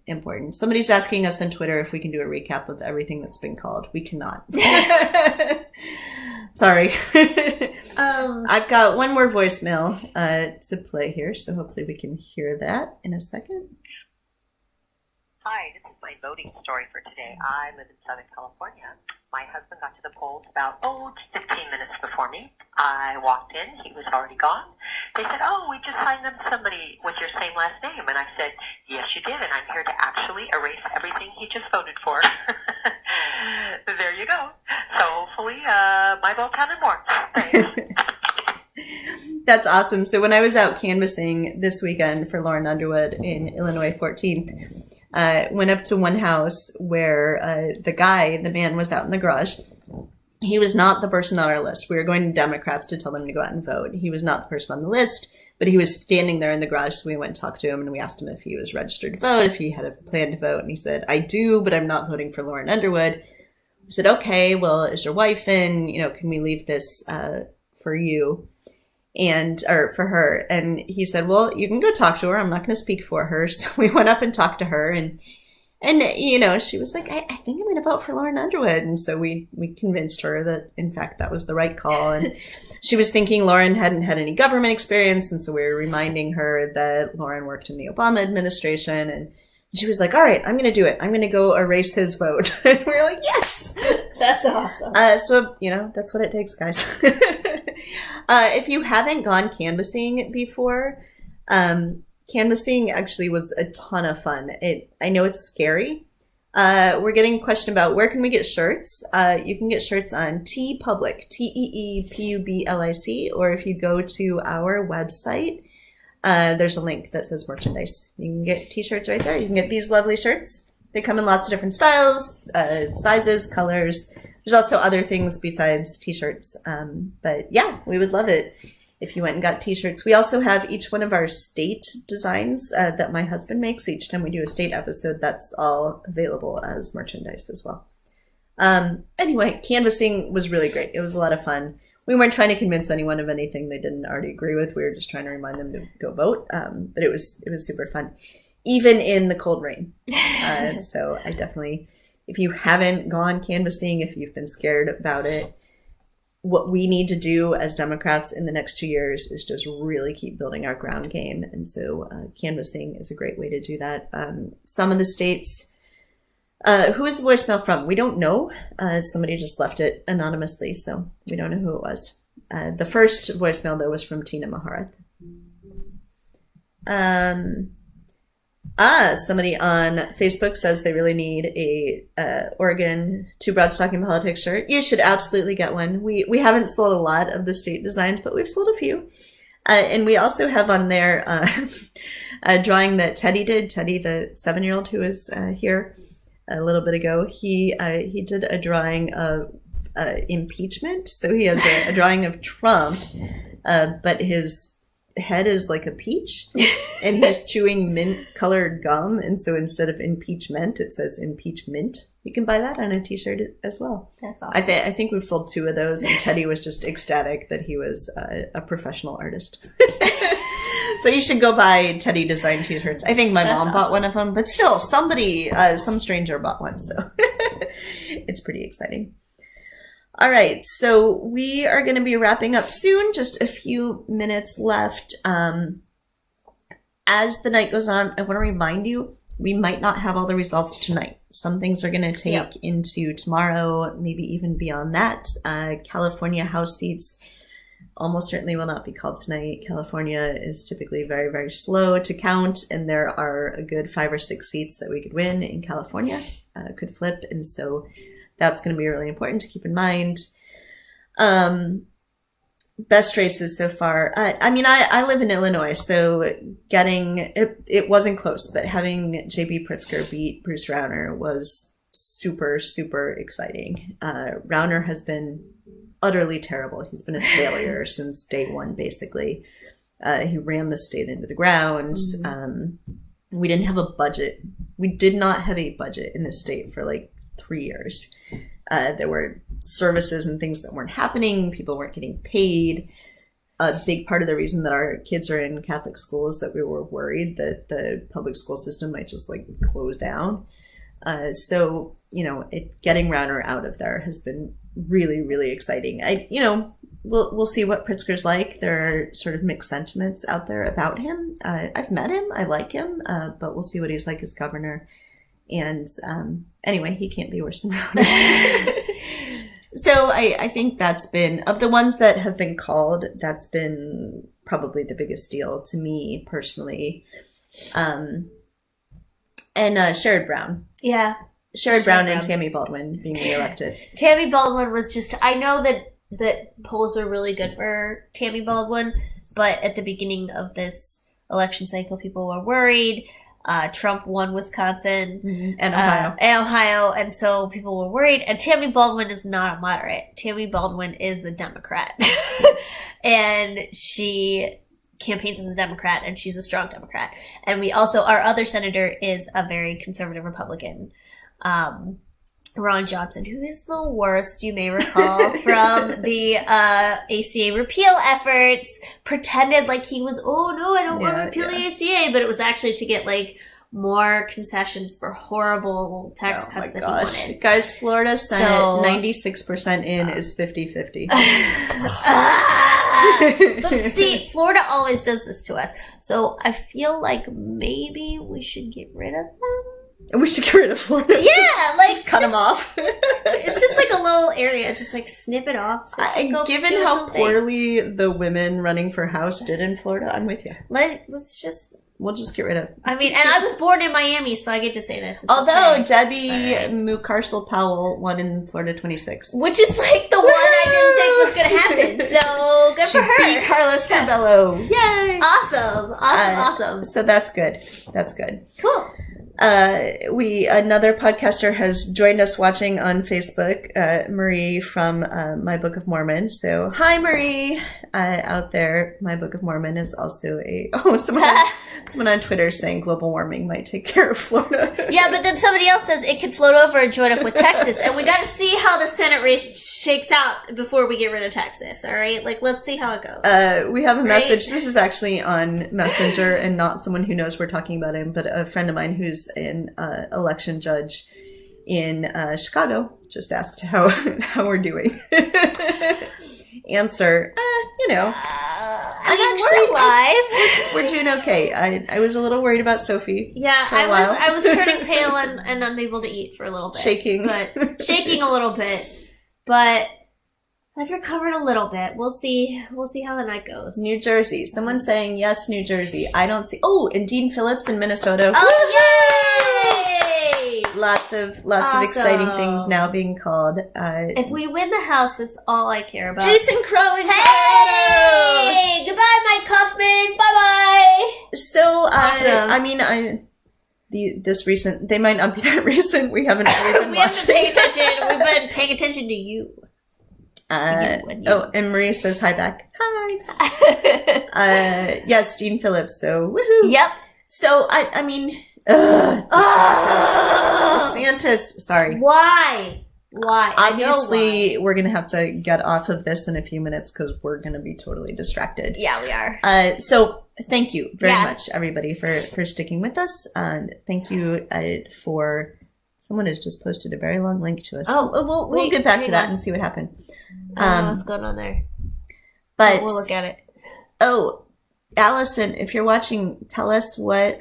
important. Somebody's asking us on Twitter if we can do a recap of everything that's been called. We cannot. Sorry. I've got one more voicemail to play here, so hopefully we can hear that in a second. Hi, this is my voting story for today. I live in Southern California. My husband got to the polls about, 15 minutes before me. I walked in. He was already gone. They said, we just signed them somebody with your same last name. And I said, yes, you did. And I'm here to actually erase everything he just voted for. There you go. So hopefully my little town and more. Thanks. That's awesome. So when I was out canvassing this weekend for Lauren Underwood in Illinois 14th, went up to one house where the man was out in the garage. He was not the person on our list. We were going to Democrats to tell them to go out and vote. He was not the person on the list, but he was standing there in the garage. So we went and talked to him and we asked him if he was registered to vote, if he had a plan to vote. And he said, I do, but I'm not voting for Lauren Underwood. I said, okay, well, is your wife in? Can we leave this for you? Or for her. And he said, well, you can go talk to her. I'm not going to speak for her. So we went up and talked to her and she was like, I think I'm going to vote for Lauren Underwood. And so we convinced her that in fact that was the right call. And she was thinking Lauren hadn't had any government experience. And so we were reminding her that Lauren worked in the Obama administration. And she was like, all right, I'm going to do it. I'm going to go erase his vote. And we were like, yes, that's awesome. So, that's what it takes, guys. If you haven't gone canvassing before, canvassing actually was a ton of fun. I know it's scary. We're getting a question about where can we get shirts. You can get shirts on TeePublic, TeePublic, or if you go to our website, there's a link that says merchandise. You can get t-shirts right there. You can get these lovely shirts. They come in lots of different styles, sizes, colors. There's also other things besides t-shirts. But yeah, we would love it if you went and got t-shirts. We also have each one of our state designs that my husband makes each time we do a state episode. That's all available as merchandise as well. Anyway, canvassing was really great. It was a lot of fun. We weren't trying to convince anyone of anything they didn't already agree with. We were just trying to remind them to go vote. But it was super fun, even in the cold rain. So I definitely, if you haven't gone canvassing, if you've been scared about it, what we need to do as Democrats in the next 2 years is just really keep building our ground game. And so canvassing is a great way to do that. Some of the states, who is the voicemail from? We don't know. Somebody just left it anonymously, so we don't know who it was. The first voicemail, though, was from Tina Maharath. Somebody on Facebook says they really need a Oregon Two Broads Talking Politics shirt. You should absolutely get one. We haven't sold a lot of the state designs, but we've sold a few. And we also have on there a drawing that Teddy did. Teddy, the 7-year-old who was here a little bit ago, he did a drawing of impeachment. So he has a drawing of Trump, but his head is like a peach and he's chewing mint colored gum, and so instead of impeachment it says impeachment. You can buy that on a t-shirt as well. That's awesome. I think we've sold 2 of those, and Teddy was just ecstatic that he was a professional artist. So you should go buy Teddy design t-shirts. I think my mom bought one of them, but still somebody, some stranger bought one, so it's pretty exciting. All right, so we are going to be wrapping up soon, just a few minutes left. As the night goes on, I want to remind you, we might not have all the results tonight. Some things are going to take into tomorrow, maybe even beyond that. California House seats almost certainly will not be called tonight. California is typically very, very slow to count, and there are a good 5 or 6 seats that we could win in California, could flip, and so that's going to be really important to keep in mind. Best races so far. I live in Illinois, so getting it wasn't close, but having J.B. Pritzker beat Bruce Rauner was super, super exciting. Rauner has been utterly terrible. He's been a failure since day one, basically. He ran the state into the ground. We didn't have a budget. We did not have a budget in this state for like 3 years. There were services and things that weren't happening. People weren't getting paid. A big part of the reason that our kids are in Catholic schools is that we were worried that the public school system might just like close down. So, getting Rauner out of there has been really, really exciting. We'll see what Pritzker's like. There are sort of mixed sentiments out there about him. I've met him. I like him, but we'll see what he's like as governor. And anyway, he can't be worse than Rauner. So I think that's been, of the ones that have been called, that's been probably the biggest deal to me personally. And Sherrod Brown. Yeah. Sherrod Brown and Tammy Baldwin being reelected. Tammy Baldwin was just, I know that polls were really good for Tammy Baldwin, but at the beginning of this election cycle, people were worried. Trump won Wisconsin and Ohio, and so people were worried. And Tammy Baldwin is not a moderate. Tammy Baldwin is a Democrat, and she campaigns as a Democrat, and she's a strong Democrat. And we also, our other senator is a very conservative Republican, Ron Johnson, who is the worst, you may recall, from the ACA repeal efforts, pretended like he was, oh no, I don't want to repeal the ACA, but it was actually to get like more concessions for horrible tax cuts that he wanted. Guys, Florida Senate, 96% in is 50-50. But see, Florida always does this to us. So I feel like maybe we should get rid of them. We should get rid of Florida. Yeah, just cut them off. It's just like a little area, just like snip it off. Given how poorly the women running for House did in Florida, I'm with you. We'll just get rid of. I mean, and I was born in Miami, so I get to say this. It's although okay. Debbie Mucarsel Powell won in Florida 26, which is like the one I didn't think was going to happen. So good for her. She beat Carlos Curbelo. Yay! Awesome. So that's good. That's good. Cool. Another podcaster has joined us watching on Facebook, Marie from My Book of Mormon. So hi, Marie, out there. My Book of Mormon is also someone on Twitter saying global warming might take care of Florida. Yeah, but then somebody else says it could float over and join up with Texas, and we got to see how the Senate race shakes out before we get rid of Texas. All right, like let's see how it goes. We have a message. This is actually on Messenger and not someone who knows we're talking about him, but a friend of mine who's an election judge in Chicago just asked how we're doing. Answer, I'm actually live. We're doing okay. I was a little worried about Sophie. Yeah, for a while. I was turning pale and unable to eat for a little bit. Shaking a little bit. But I've recovered a little bit. We'll see how the night goes. New Jersey. Someone's saying yes, New Jersey. I don't see. Oh, and Dean Phillips in Minnesota. Oh, yay! Lots of exciting things now being called. If we win the House, that's all I care about. Jason Crow in Colorado. Hey, goodbye, Mike Kaufman. Bye bye. So awesome. I mean, this recent, they might not be that recent. We haven't really been watching. We've been paying attention to you. And Maria says hi back. Hi. Yes, Gene Phillips. So woohoo. Yep. So I mean, DeSantis. Sorry. Why? Obviously, we're gonna have to get off of this in a few minutes because we're gonna be totally distracted. Yeah, we are. So thank you very much, everybody, for sticking with us. Thank you for. Someone has just posted a very long link to us. Oh, we'll get back to that and see what happened. What's going on there? But we'll look at it. Oh, Allison, if you're watching, tell us what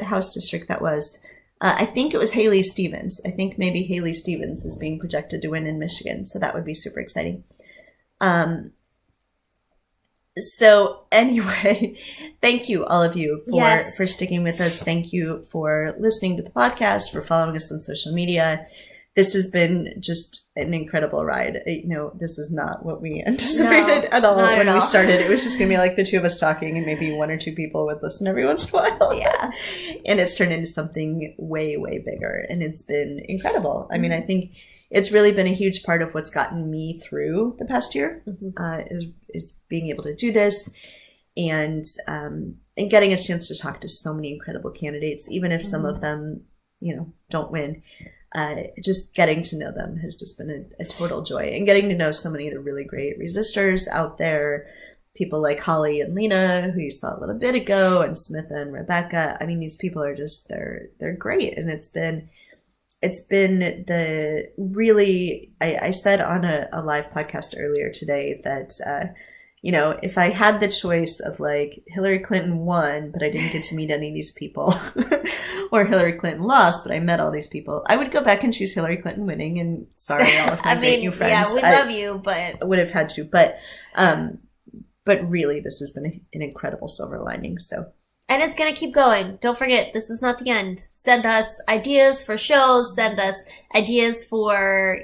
House district that was. I think it was Haley Stevens. I think maybe Haley Stevens is being projected to win in Michigan, so that would be super exciting. So anyway, thank you all of you for sticking with us. Thank you for listening to the podcast, for following us on social media. This has been just an incredible ride. This is not what we anticipated at all when we started. It was just going to be like the two of us talking and maybe one or two people would listen every once in a while. Yeah. And it's turned into something way, way bigger. And it's been incredible. I mean, I think it's really been a huge part of what's gotten me through the past year, is being able to do this and getting a chance to talk to so many incredible candidates, even if some of them, don't win. Just getting to know them has just been a total joy, and getting to know so many of the really great resistors out there, people like Holly and Lena, who you saw a little bit ago, and Smitha and Rebecca. I mean, these people are just, they're great. And it's been the really, I said on a live podcast earlier today that, if I had the choice of like Hillary Clinton won, but I didn't get to meet any of these people, or Hillary Clinton lost, but I met all these people, I would go back and choose Hillary Clinton winning. And sorry, all of my great new friends. Yeah, we love you, but I would have had to. But really, this has been an incredible silver lining. So And it's going to keep going. Don't forget, this is not the end. Send us ideas for shows. Send us ideas for,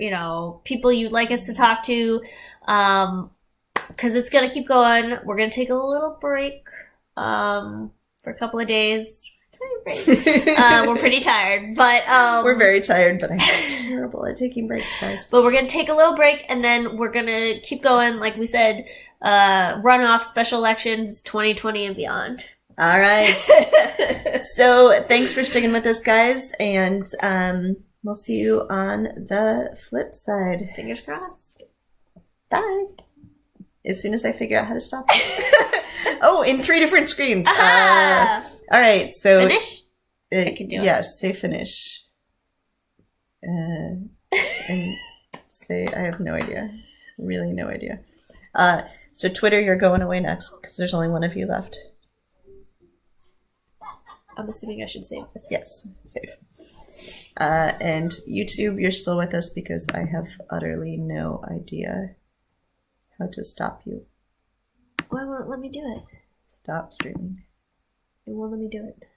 people you'd like us to talk to. Because it's going to keep going. We're going to take a little break for a couple of days. We're pretty tired, but we're very tired, but I'm terrible at taking breaks, guys. But we're gonna take a little break, and then we're gonna keep going. Like we said, runoff special elections 2020 and beyond. All right. So thanks for sticking with us, guys, and we'll see you on the flip side. Fingers crossed. Bye. As soon as I figure out how to stop it. Oh, in 3 different screens. All right, so finish. I can do it. Yes, say finish. And say I have no idea, really no idea. So Twitter, you're going away next because there's only one of you left. I'm assuming I should save this. Yes, save. And YouTube, you're still with us because I have utterly no idea how to stop you. Why won't it let me do it? Stop streaming. It won't let me do it.